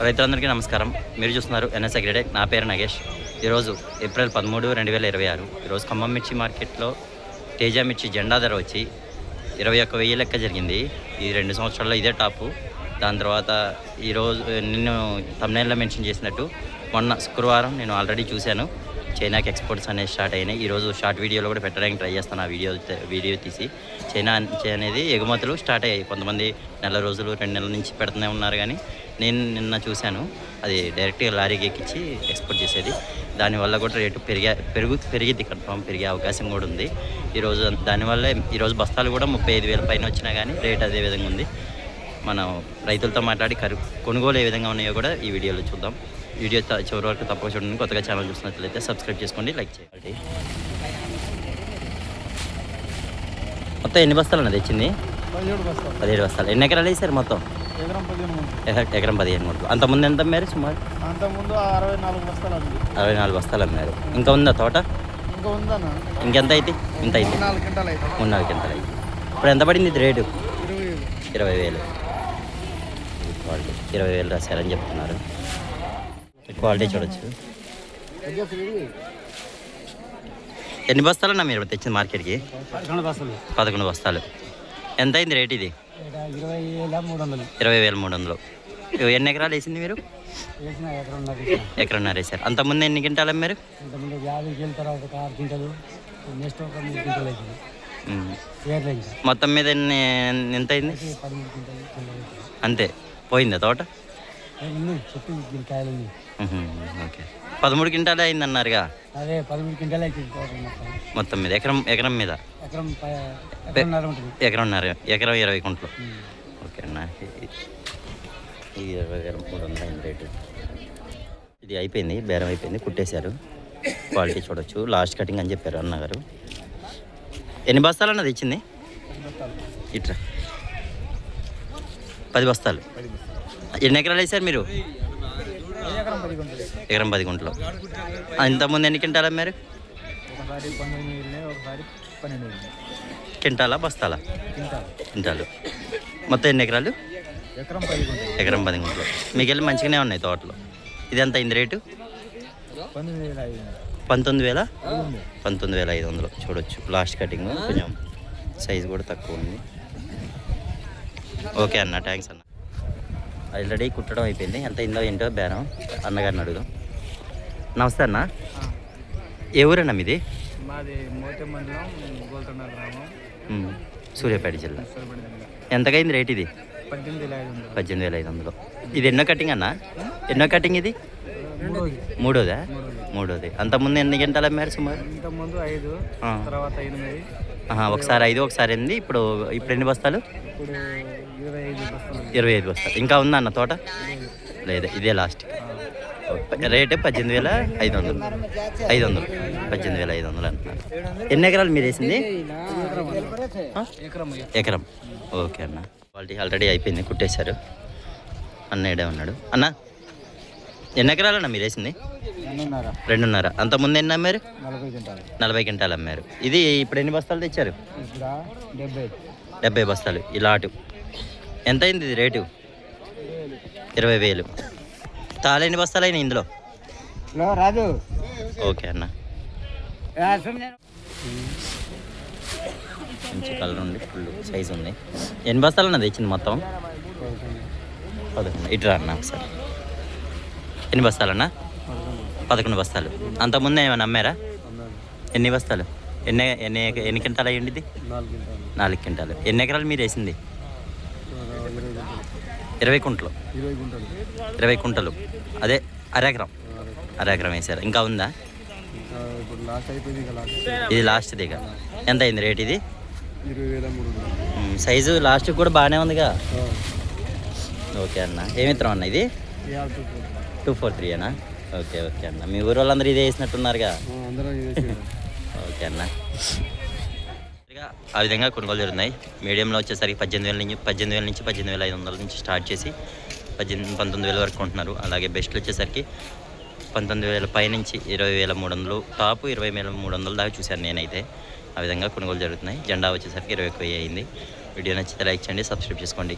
రైతులందరికీ నమస్కారం. మీరు చూస్తున్నారు ఎన్ఎస్ అగ్రిటెక్. నా పేరు నగేష్. ఈరోజు ఏప్రిల్ 13, 2026. ఈరోజు ఖమ్మం మిర్చి మార్కెట్లో తేజ మిర్చి జెండా ధర వచ్చి 21,000 లెక్క జరిగింది. ఈ 2 సంవత్సరాల్లో ఇదే టాపు. దాని తర్వాత ఈరోజు నిన్ను తమ్నైల్లో మెన్షన్ చేసినట్టు మొన్న శుక్రవారం నేను ఆల్రెడీ చూశాను చైనాకి ఎక్స్పోర్ట్స్ అనేవి స్టార్ట్ అయినాయి. ఈరోజు షార్ట్ వీడియోలో కూడా పెట్టడానికి ట్రై చేస్తాను. ఆ వీడియో తీసి చైనా అనేది ఎగుమతులు స్టార్ట్ అయ్యాయి. కొంతమంది నెల రోజులు 2 నెలల నుంచి పెడుతూనే ఉన్నారు, కానీ నేను నిన్న చూశాను అది డైరెక్ట్గా లారీకి ఎక్కించి ఎక్స్పోర్ట్ చేసేది. దానివల్ల కూడా రేటు పెరిగిద్ది, కన్ఫామ్ పెరిగే అవకాశం కూడా ఉంది. ఈరోజు దానివల్ల ఈరోజు బస్తాలు కూడా 35,000 పైన వచ్చినా కానీ రేట్ అదే విధంగా ఉంది. మనం రైతులతో మాట్లాడి కొనుగోలు ఏ విధంగా ఉన్నాయో కూడా ఈ వీడియోలో చూద్దాం. వీడియో చివరి వరకు తప్పక చూడండి. కొత్తగా ఛానల్ చూసినట్లయితే సబ్స్క్రైబ్ చేసుకోండి, లైక్ చేయండి. మొత్తం ఎన్ని బస్తాలు అన్నది తెచ్చింది? 17 బస్తాలు. ఎన్ని ఎకరాలు వేసారు మొత్తం? ఎకరం 15 గుంటలు. అంతకుముందు ఎంత అమ్మారు సుమారు? అంతకుముందు 64 బస్తాలు అమ్మారు. ఇంకా ఉందా తోట? ఇంకెంత అయితే? ఇంత అయితే 3-4 క్వింటాలు అయితే. ఇప్పుడు ఎంత పడింది ఇది రేటు? 20,000. క్వాలిటీ 20,000 రాశారని చెప్తున్నారు. క్వాలిటీ చూడొచ్చు. ఎన్ని బస్తాలు అన్నా మీరు తెచ్చింది మార్కెట్కి? 11 బస్తాలు. ఎంత అయింది రేట్ ఇది? 20,300. ఎన్ని ఎకరాలు వేసింది మీరు? ఎకరన్నర వేసారు. అంతకుముందు ఎన్ని క్వింటాలు అమ్మారు? మొత్తం మీద ఎంత అయింది? అంతే పోయిందా తోట? ఓకే. 13 క్వింటాలే అయింది అన్నారుగా. అదే 13 క్వింటాలే మొత్తం మీద ఎకరం మీద ఎకరం 20 గుంటలు. ఓకే అన్న. ఇది 20,300 అయింది రేటు. ఇది అయిపోయింది, బేరం అయిపోయింది, కుట్టేశారు. క్వాలిటీ చూడొచ్చు. లాస్ట్ కటింగ్ అని చెప్పారు అన్నగారు. ఎన్ని బస్తాలు అన్నది ఇచ్చింది? ఇట్లా 10 బస్తాలు. ఎన్ని ఎకరాలు వేసారు మీరు? ఎకరం 10 గుంటలు. ఇంతకుముందు ఎన్ని క్వింటాలు అమ్మారు? క్వింటాలా బస్తాలా? క్వింటాలు. మొత్తం ఎన్ని ఎకరాలు? ఎకరం 10 గుంటలు. మీకు వెళ్ళి మంచిగానే ఉన్నాయి తోటలు. ఇది ఎంత అయింది రేటు? 19,500 చూడొచ్చు. లాస్ట్ కటింగ్ కొంచెం సైజు కూడా తక్కువ ఉంది. ఓకే అన్న, థ్యాంక్స్ అన్న. ఆల్రెడీ కుట్టడం అయిపోయింది. ఎంత అయిందో ఏంటో బేరం అన్నగారిని అడుగుదాం. నమస్తే అన్న. ఏ ఊరన్నా మీది? సూర్యాపేట జిల్లా. ఎంతకైంది రేట్ ఇది? 18,500. ఇది ఎన్నో కటింగ్ అన్న? ఎన్నో కటింగ్ ఇది? మూడోదా? మూడోది. అంతకుముందు ఎన్ని గంటలు అమ్మారు సుమారు? ఒకసారి 5, ఒకసారి 8. ఇప్పుడు ఎన్ని బస్తాలు? 25 బస్తాలు. ఇంకా ఉందా అన్న తోట? లేదా, ఇదే లాస్ట్ రేటు 18,500. 18,500 అంటున్నారు. ఎన్ని ఎకరాలు మీరు వేసింది? ఎకరం. ఓకే అన్న. క్వాలిటీ ఆల్రెడీ అయిపోయింది, కుట్టేశారు. అన్న ఇడే ఉన్నాడు. అన్న ఎన్ని ఎకరాలు అన్న మీరు వేసింది? 2.5. అంతకుముందు ఎన్ని అమ్మారు? 40 క్వింటాలు అమ్మారు. ఇది ఇప్పుడు ఎన్ని బస్తాలు తెచ్చారు? 70 బస్తాలు. ఈ లాటు ఎంత అయింది ఇది రేటు? 20,000. తాళ ఎన్ని బస్తాలు అయినాయి ఇందులో? ఓకే అన్న. మంచి కలర్ ఉంది, ఫుల్ సైజు ఉంది. ఎన్ని బస్తాలు అన్నది తెచ్చింది మొత్తం? 11. ఇటు రా అన్న ఒకసారి. ఎన్ని బస్తాలన్నా? 11 బస్తాలు. అంతకుముందు ఏమైనా అమ్మారా? ఎన్ని బస్తాలు? ఎన్ని క్వింటాలు అయ్యింది? 4 క్వింటాలు. ఎన్ని ఎకరాలు మీరు వేసింది? 20 కుంటలు. 20 కుంటలు. అదే అరెకరం వేసారు. ఇంకా ఉందా? ఇది లాస్ట్ దిగా. ఎంత అయింది రేట్ ఇది? 20,300. సైజు లాస్ట్ కూడా బాగానే ఉందిగా. ఓకే అన్న. ఏమి ఇత్తనం అన్న ఇది? 243 అన్నా? ఓకే అన్న. మీ ఊరు వాళ్ళందరూ ఇదే వేసినట్టున్నారుగా. ఓకే అన్న. ఆ విధంగా కొనుగోలు జరుగుతున్నాయి. మీడియంలో వచ్చేసరికి 18,000 నుంచి 18,500 నుంచి స్టార్ట్ చేసి 19,000 వరకు కొంటున్నారు. అలాగే బెస్ట్లు వచ్చేసరికి 19,000 పైనుంచి 20,300, టాప్ 20,300 దాకా చూశాను నేనైతే. ఆ విధంగా కొనుగోలు జరుగుతున్నాయి. జెండా వచ్చేసరికి 21,000 అయింది. వీడియో నచ్చితే లైక్ చేయండి, సబ్స్క్రైబ్ చేసుకోండి.